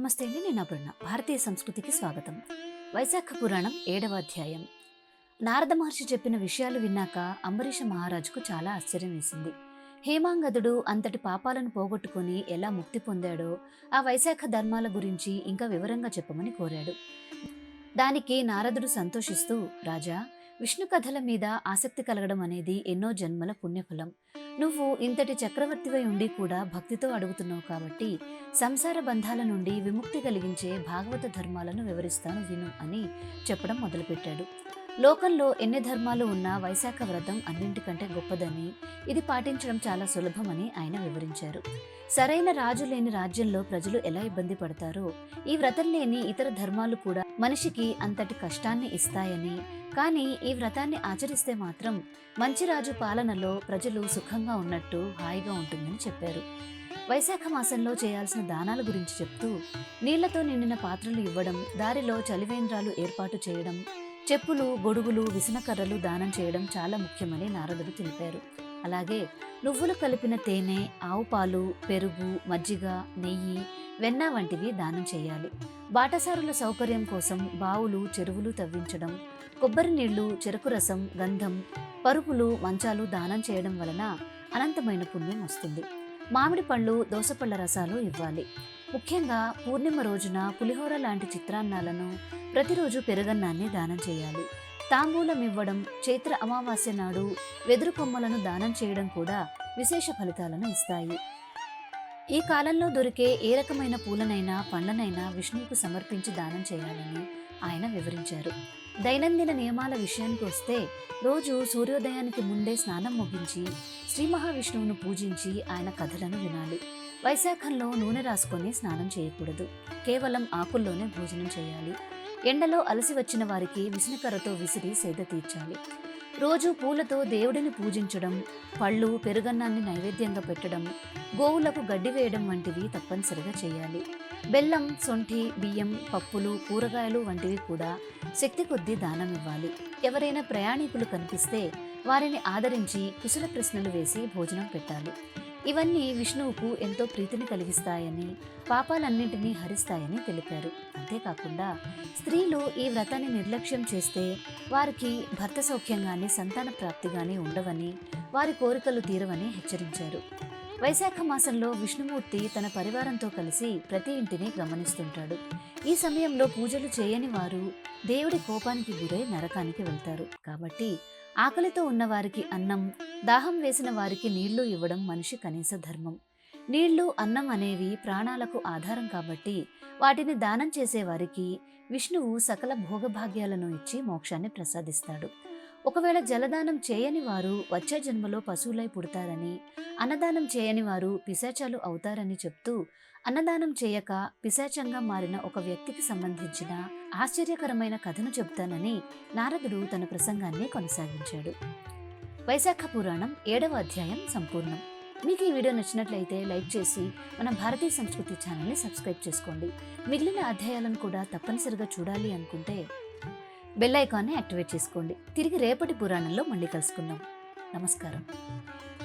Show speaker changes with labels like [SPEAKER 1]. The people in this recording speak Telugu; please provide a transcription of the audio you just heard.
[SPEAKER 1] నమస్తే అండి, నేను అపర్ణ. భారతీయ సంస్కృతికి స్వాగతం. వైశాఖ పురాణం 7వ అధ్యాయం. నారద మహర్షి చెప్పిన విషయాలు విన్నాక అంబరీష మహారాజుకు చాలా ఆశ్చర్యం వేసింది. హేమాంగదుడు అంతటి పాపాలను పోగొట్టుకుని ఎలా ముక్తి పొందాడో ఆ వైశాఖ ధర్మాల గురించి ఇంకా వివరంగా చెప్పమని కోరాడు. దానికి నారదుడు సంతోషిస్తూ, రాజా, విష్ణు కథల మీద ఆసక్తి కలగడం అనేది ఎన్నో జన్మల పుణ్యఫలం. నువ్వు ఇంతటి చక్రవర్తివై ఉండి కూడా భక్తితో అడుగుతున్నావు కాబట్టి సంసార బంధాల నుండి విముక్తి కలిగించే భాగవత ధర్మాలను వివరిస్తాను విను అని చెప్పడం మొదలుపెట్టాడు. లోకంలో ఎన్ని ధర్మాలు ఉన్నా వైశాఖ వ్రతం అన్నింటికంటే గొప్పదని, ఇది పాటించడం చాలా సులభమని ఆయన వివరించారు. సరైన రాజు లేని రాజ్యంలో ప్రజలు ఎలా ఇబ్బంది పడతారో ఈ వ్రతం లేని ఇతర ధర్మాలు కూడా మనిషికి అంతటి కష్టాన్ని ఇస్తాయని, కానీ ఈ వ్రతాన్ని ఆచరిస్తే మాత్రం మంచి రాజు పాలనలో ప్రజలు సుఖంగా ఉన్నట్టు హాయిగా ఉంటుందని చెప్పారు. వైశాఖ మాసంలో చేయాల్సిన దానాల గురించి చెప్తూ, నీళ్లతో నిండిన పాత్రలు ఇవ్వడం, దారిలో చలివేంద్రాలు ఏర్పాటు చేయడం, చెప్పులు, గొడుగులు, విసనకర్రలు దానం చేయడం చాలా ముఖ్యమని నారదుడు తెలిపారు. అలాగే నువ్వులు కలిపిన తేనె, ఆవు పాలు, పెరుగు, మజ్జిగ, నెయ్యి, వెన్న వంటివి దానం చేయాలి. బాటసారుల సౌకర్యం కోసం బావులు, చెరువులు తవ్వించడం, కొబ్బరి నీళ్లు, చెరకు రసం, గంధం, పరుపులు, మంచాలు దానం చేయడం వలన అనంతమైన పుణ్యం వస్తుంది. మామిడి పళ్ళు, దోసపళ్ళ రసాలు ఇవ్వాలి. ముఖ్యంగా పూర్ణిమ రోజున పులిహోర లాంటి చిత్రాన్నాలను, ప్రతిరోజు పెరుగన్నాన్ని దానం చేయాలి. తాంబూలం ఇవ్వడం, చైత్ర అమావాస్య నాడు వెదురు కొమ్మలను దానం చేయడం కూడా విశేష ఫలితాలను ఇస్తాయి. ఈ కాలంలో దొరికే ఏ రకమైన పూలనైనా పండ్లనైనా విష్ణువుకు సమర్పించి దానం చేయాలని ఆయన వివరించారు. దైనందిన నియమాల విషయానికి వస్తే, రోజు సూర్యోదయానికి ముందే స్నానం ముగించి శ్రీ మహావిష్ణువును పూజించి ఆయన కథలను వినాలి. వైశాఖంలో నూనె రాసుకొని స్నానం చేయకూడదు. కేవలం ఆకుల్లోనే భోజనం చేయాలి. ఎండలో అలసి వచ్చిన వారికి విసనకర్రతో విసిరి సేద తీర్చాలి. రోజు పూలతో దేవుడిని పూజించడం, పళ్ళు, పెరుగన్నాన్ని నైవేద్యంగా పెట్టడం, గోవులకు గడ్డి వేయడం వంటివి తప్పనిసరిగా చేయాలి. బెల్లం, సొంఠి, బియ్యం, పప్పులు, కూరగాయలు వంటివి కూడా శక్తి కొద్దీ దానం ఇవ్వాలి. ఎవరైనా ప్రయాణికులు కనిపిస్తే వారిని ఆదరించి కుశల ప్రశ్నలు వేసి భోజనం పెట్టాలి. ఇవన్నీ విష్ణువుకు ఎంతో ప్రీతిని కలిగిస్తాయని, పాపాలన్నింటినీ హరిస్తాయని తెలిపారు. అంతేకాకుండా స్త్రీలు ఈ వ్రతాన్ని నిర్లక్ష్యం చేస్తే వారికి భర్త సౌఖ్యంగానే, సంతాన ప్రాప్తిగానే ఉండవని, వారి కోరికలు తీరవని హెచ్చరించారు. వైశాఖ మాసంలో విష్ణుమూర్తి తన పరివారంతో కలిసి ప్రతి ఇంటిని గమనిస్తుంటాడు. ఈ సమయంలో పూజలు చేయని వారు దేవుడి కోపానికి గురై నరకానికి వెళ్తారు. కాబట్టి ఆకలితో ఉన్నవారికి అన్నం, దాహం వేసిన వారికి నీళ్లు ఇవ్వడం మనిషి కనీస ధర్మం. నీళ్లు, అన్నం అనేవి ప్రాణాలకు ఆధారం కాబట్టి వాటిని దానం చేసేవారికి విష్ణువు సకల భోగభాగ్యాలను ఇచ్చి మోక్షాన్ని ప్రసాదిస్తాడు. ఒకవేళ జలదానం చేయని వారు వచ్చే జన్మలో పశువులై పుడతారని, అన్నదానం చేయని వారు పిశాచాలు అవుతారని చెప్తూ, అన్నదానం చేయక పిశాచంగా మారిన ఒక వ్యక్తికి సంబంధించిన ఆశ్చర్యకరమైన కథను చెబుతానని నారదుడు తన ప్రసంగాన్ని కొనసాగించాడు. వైశాఖ పురాణం 7వ అధ్యాయం సంపూర్ణం. మీకు ఈ వీడియో నచ్చినట్లయితే లైక్ చేసి మన భారతీయ సంస్కృతి ఛానల్ని సబ్స్క్రైబ్ చేసుకోండి. మిగిలిన అధ్యాయాలను కూడా తప్పనిసరిగా చూడాలి అనుకుంటే బెల్ ఐకాన్ని యాక్టివేట్ చేసుకోండి. తిరిగి రేపటి పురాణంలో మళ్ళీ కలుసుకుందాం. నమస్కారం.